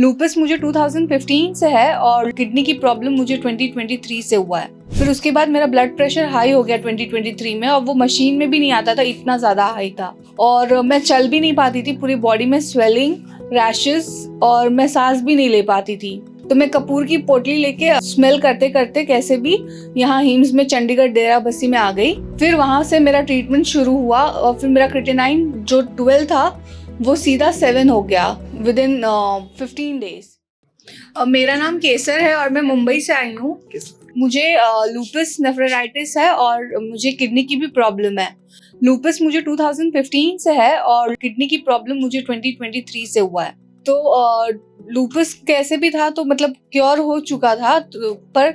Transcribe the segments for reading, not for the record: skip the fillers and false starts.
Loops मुझे 2015 से है और किडनी की प्रॉब्लम मुझे 2023 से हुआ है। फिर उसके बाद मेरा ब्लड प्रेशर हाई हो गया 2023 में, और वो मशीन में भी नहीं आता था, इतना ज़्यादा हाई था। और मैं चल भी नहीं पाती थी, पूरी बॉडी में स्वेलिंग, रैशेस, और मैं सांस भी नहीं ले पाती थी। तो मैं कपूर की पोटली लेके स्मेल करते करते कैसे भी यहाँ हिम्स में चंडीगढ़ डेरा बस्सी में आ गई। फिर वहाँ से मेरा ट्रीटमेंट शुरू हुआ और फिर मेरा क्रिएटिनिन जो 12 था वो सीधा 7 हो गया विद इन 15 डेज। मेरा नाम केसर है और मैं मुंबई से आई हूँ। मुझे लूपस नेफ्राइटिस है और मुझे किडनी की भी प्रॉब्लम है। लूपस मुझे 2015 से है और किडनी की प्रॉब्लम मुझे 2023 से हुआ है। तो लूपस कैसे भी था तो मतलब क्योर हो चुका था, पर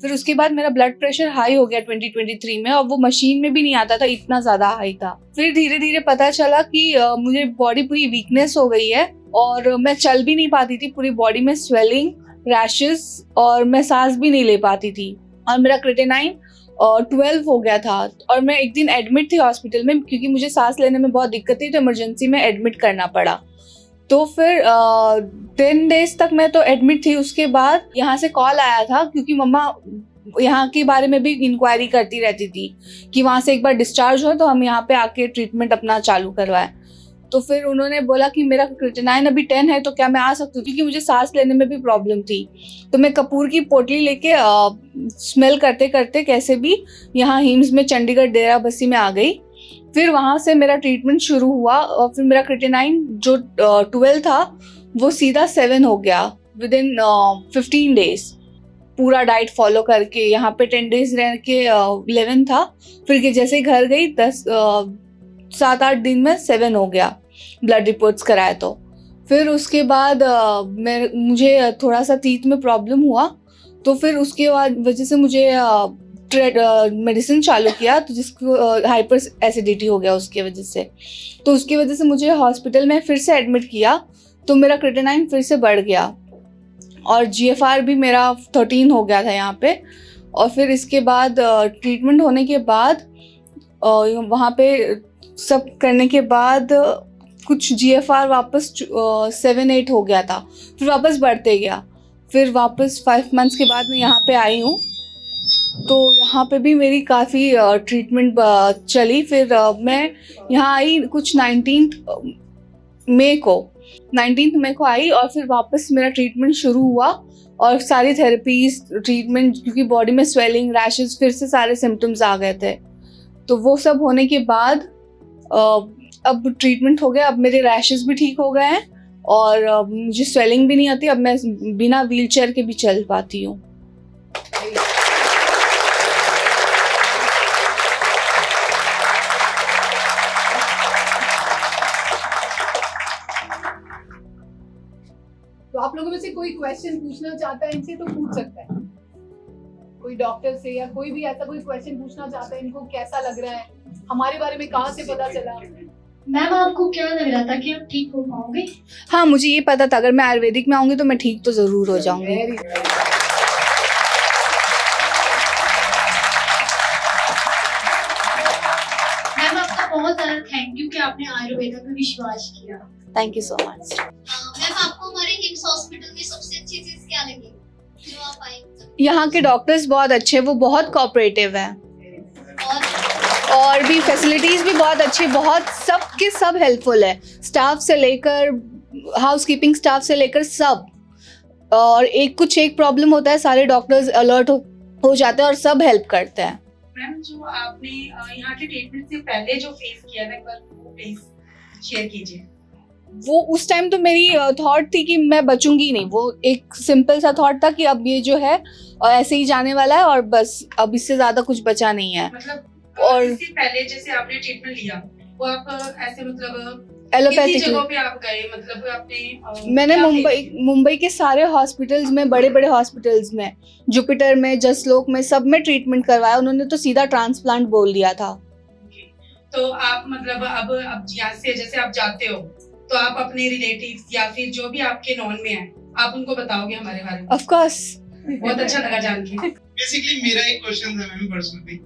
फिर उसके बाद मेरा ब्लड प्रेशर हाई हो गया 2023 में, और वो मशीन में भी नहीं आता था, इतना ज़्यादा हाई था। फिर धीरे धीरे पता चला कि मुझे बॉडी पूरी वीकनेस हो गई है और मैं चल भी नहीं पाती थी, पूरी बॉडी में स्वेलिंग, रैशेस, और मैं सांस भी नहीं ले पाती थी। और मेरा क्रिएटिनिन 12 हो गया था और मैं एक दिन एडमिट थी हॉस्पिटल में, क्योंकि मुझे सांस लेने में बहुत दिक्कत थी, तो इमरजेंसी में एडमिट करना पड़ा। तो फिर 10 डेज तक मैं तो एडमिट थी। उसके बाद यहाँ से कॉल आया था, क्योंकि मम्मा यहाँ के बारे में भी इंक्वायरी करती रहती थी कि वहाँ से एक बार डिस्चार्ज हो तो हम यहाँ पे आके ट्रीटमेंट अपना चालू करवाएं। तो फिर उन्होंने बोला कि मेरा क्रिएटिनिन अभी 10 है, तो क्या मैं आ सकती हूँ, क्योंकि मुझे सांस लेने में भी प्रॉब्लम थी। तो मैं कपूर की पोटली लेके स्मेल करते करते कैसे भी यहाँ हिम्स में चंडीगढ़ डेरा बस्सी में आ गई। फिर वहाँ से मेरा ट्रीटमेंट शुरू हुआ और फिर मेरा क्रिएटिनिन जो 12 था वो सीधा 7 हो गया विद इन 15 डेज। पूरा डाइट फॉलो करके यहाँ पे 10 डेज रह के 11 था। फिर जैसे ही घर गई 7-8 दिन में 7 हो गया, ब्लड रिपोर्ट्स कराए तो। फिर उसके बाद मुझे थोड़ा सा टीथ में प्रॉब्लम हुआ, तो फिर उसके बाद वजह से मुझे मेडिसिन चालू किया, तो जिसको हाइपर एसिडिटी हो गया उसकी वजह से। तो उसकी वजह से मुझे हॉस्पिटल में फिर से एडमिट किया, तो मेरा क्रिएटिनिन फिर से बढ़ गया और GFR भी मेरा 13 हो गया था यहाँ पे। और फिर इसके बाद ट्रीटमेंट होने के बाद वहाँ पे सब करने के बाद कुछ GFR वापस 7-8 हो गया था, फिर वापस बढ़ते गया। फिर वापस 5 मंथ्स के बाद मैं यहाँ पे आई हूँ, तो यहाँ पे भी मेरी काफ़ी ट्रीटमेंट चली। फिर मैं यहाँ आई कुछ 19 मई को आई, और फिर वापस मेरा ट्रीटमेंट शुरू हुआ और सारी थेरेपीज, ट्रीटमेंट, क्योंकि बॉडी में स्वेलिंग, रैशेस, फिर से सारे सिम्टम्स आ गए थे। तो वो सब होने के बाद अब ट्रीटमेंट हो गया, अब मेरे रैशेस भी ठीक हो गए हैं और मुझे स्वेलिंग भी नहीं आती, अब मैं बिना व्हीलचेयर के भी चल पाती हूँ। तो आप लोगों में से कोई क्वेश्चन पूछना चाहता है इनसे तो पूछ सकता है, कोई डॉक्टर से या कोई भी ऐसा कोई क्वेश्चन पूछना चाहता है, इनको कैसा लग रहा है, हमारे बारे में कहाँ से पता चला। मैम आपको क्या लग रहा था कि आप ठीक हो पाओगे? हाँ, मुझे ये पता था अगर मैं आयुर्वेदिक में आऊँगी तो मैं ठीक तो ज़रूर हो जाऊँगी। मैम आपका बहुत ज़्यादा थैंक यू कि आपने आयुर्वेदा पे विश्वास किया। Thank you so much. Ma'am आपको हमारे हिम्स हॉस्पिटल में सबसे अच्छी चीज़ क्या लगी जो आप आई? यहाँ के डॉक्टर्स बहुत अच्छे, वो बहुत कोऑपरेटिव हैं और भी फैसिलिटीज़ भी बहुत अच्छी, बहुत सबके सब हेल्पफुल है, स्टाफ से लेकर हाउसकीपिंग स्टाफ से लेकर सब। और एक प्रॉब्लम होता है, सारे डॉक्टर्स अलर्ट हो जाते हैं और सब हेल्प करते हैं। मैम जो आपने यहाँ के ट्रीटमेंट से पहले जो फेस किया था, एक बार वो प्लीज शेयर कीजिए। वो उस टाइम तो मेरी थॉट थी कि मैं बचूंगी नहीं, वो एक सिंपल सा थॉट था कि अब ये जो है ऐसे ही जाने वाला है और बस, अब इससे ज्यादा कुछ बचा नहीं है। मतलब और इससे पहले जैसे आपने ट्रीटमेंट लिया वो आप ऐसे मतलब एलोपैथिक जगह पे आप गए, मतलब आपने मैंने मुंबई के सारे हॉस्पिटल्स में, बड़े बड़े हॉस्पिटल्स में, जुपिटर में, जसलोक में, सब में ट्रीटमेंट करवाया। उन्होंने तो सीधा ट्रांसप्लांट बोल दिया था। तो आप मतलब अब यहाँ से जैसे आप जाते हो तो आप अपने रिलेटिव्स या फिर जो भी आपके नॉन में है आप उनको बताओगे हमारे बारे में? Of course. बहुत अच्छा लगा जान के। बेसिकली मेरा एक क्वेश्चन था मैम पर्सनली।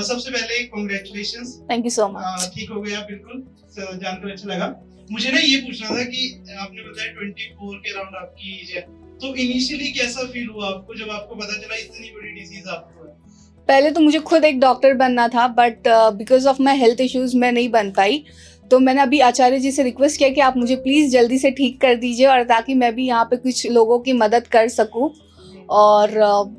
सबसे पहले congratulations, thank you so much. ठीक हो गया बिल्कुल, जानकर अच्छा लगा। मुझे ना ये पूछना था कि आपने बताया 24 के अराउंड आपकी एज है, तो इनिशियली कैसा फील हुआ आपको जब आपको पता चला इतनी बड़ी डिजीज आपको है? पहले तो मुझे खुद एक डॉक्टर बनना था, but because of my health issues मैं नहीं बन पाई। तो मैंने अभी आचार्य जी से रिक्वेस्ट किया कि आप मुझे प्लीज़ जल्दी से ठीक कर दीजिए, और ताकि मैं भी यहाँ पे कुछ लोगों की मदद कर सकूँ। और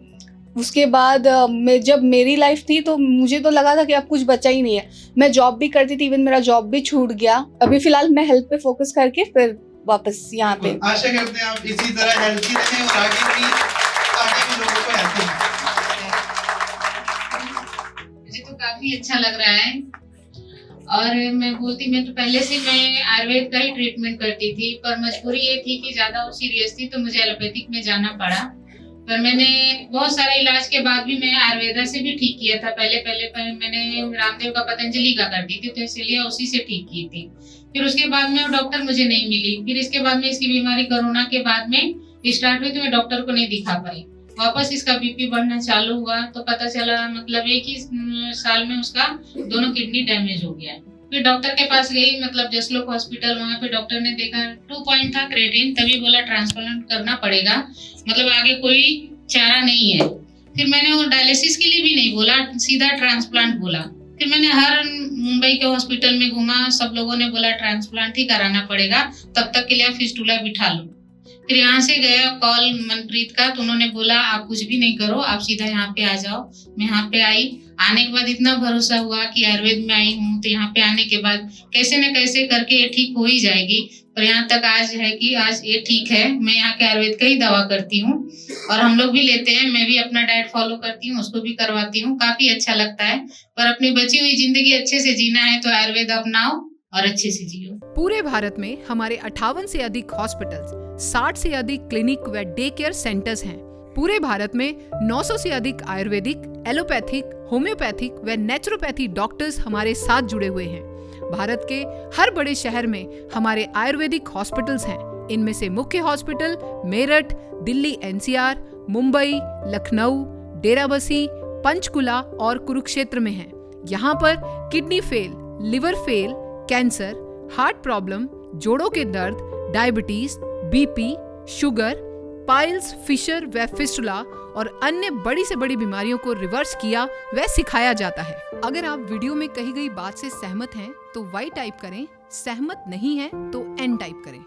उसके बाद मैं जब मेरी लाइफ थी तो मुझे तो लगा था कि अब कुछ बचा ही नहीं है। मैं जॉब भी करती थी, इवन मेरा जॉब भी छूट गया। अभी फिलहाल मैं हेल्थ पे फोकस करके फिर वापस यहाँ पे। आशा करते हैं आप इसी तरह हेल्थी रहें और आगे भी लोगों को हेल्थी रहें। मुझे तो काफी अच्छा लग रहा है। और मैं तो पहले से मैं आयुर्वेद का ही ट्रीटमेंट करती थी, पर मजबूरी ये थी कि ज्यादा वो सीरियस थी तो मुझे एलोपैथिक में जाना पड़ा। पर मैंने बहुत सारे इलाज के बाद भी मैं आयुर्वेदा से भी ठीक किया था। पहले मैंने रामदेव का पतंजलि का करती थी, तो इसलिए उसी से ठीक की थी। फिर उसके बाद में वो डॉक्टर मुझे नहीं मिली। फिर इसके बाद में इसकी बीमारी कोरोना के बाद में स्टार्ट हुई, तो मैं डॉक्टर को नहीं दिखा पाई। वापस इसका बीपी बढ़ना चालू हुआ तो पता चला मतलब एक ही साल में उसका दोनों किडनी डैमेज हो गया है। फिर डॉक्टर के पास गई, मतलब जसलोक हॉस्पिटल, वहाँ पे डॉक्टर ने देखा 2 पॉइंट था क्रेटिन, तभी बोला ट्रांसप्लांट करना पड़ेगा, मतलब आगे कोई चारा नहीं है। फिर मैंने वो डायलिसिस के लिए भी नहीं बोला, सीधा ट्रांसप्लांट बोला। फिर मैंने हर मुंबई के हॉस्पिटल में घूमा, सब लोगों ने बोला ट्रांसप्लांट ही कराना पड़ेगा, तब तक के लिए फिस्टूला बिठा लो। फिर यहाँ से गया कॉल मनप्रीत का, तो उन्होंने बोला आप कुछ भी नहीं करो, आप सीधा यहाँ पे आ जाओ। मैं यहाँ पे आई, आने के बाद इतना भरोसा हुआ कि आयुर्वेद में आई हूँ, तो यहाँ पे आने के बाद कैसे न कैसे करके ये ठीक हो ही जाएगी। पर यहाँ तक आज है कि आज ये ठीक है। मैं यहाँ के आयुर्वेद का ही दवा करती हूँ और हम लोग भी लेते हैं। मैं भी अपना डाइट फॉलो करती हूँ, उसको भी करवाती हूँ, काफी अच्छा लगता है। पर अपनी बची हुई जिंदगी अच्छे से जीना है तो आयुर्वेद अपनाओ और अच्छे से जियो। पूरे भारत में हमारे 58 से अधिक हॉस्पिटल्स, 60 से अधिक क्लिनिक व डे केयर सेंटर्स हैं। पूरे भारत में 900 से अधिक आयुर्वेदिक, एलोपैथिक, होम्योपैथिक व नेचुरोपैथी डॉक्टर्स हमारे साथ जुड़े हुए हैं। भारत के हर बड़े शहर में हमारे आयुर्वेदिक हॉस्पिटल्स हैं। इनमें से मुख्य हॉस्पिटल मेरठ, दिल्ली NCR, मुंबई, लखनऊ, डेराबसी, पंचकुला और कुरुक्षेत्र में हैं। यहाँ पर kidney fail, liver fail, cancer, heart problem, जोड़ों के दर्द, diabetes, BP, sugar, piles, fissure व फिस्टुला और अन्य बड़ी से बड़ी बीमारियों को रिवर्स किया व सिखाया जाता है। अगर आप वीडियो में कही गई बात से सहमत हैं तो Y टाइप करें, सहमत नहीं हैं तो N टाइप करें।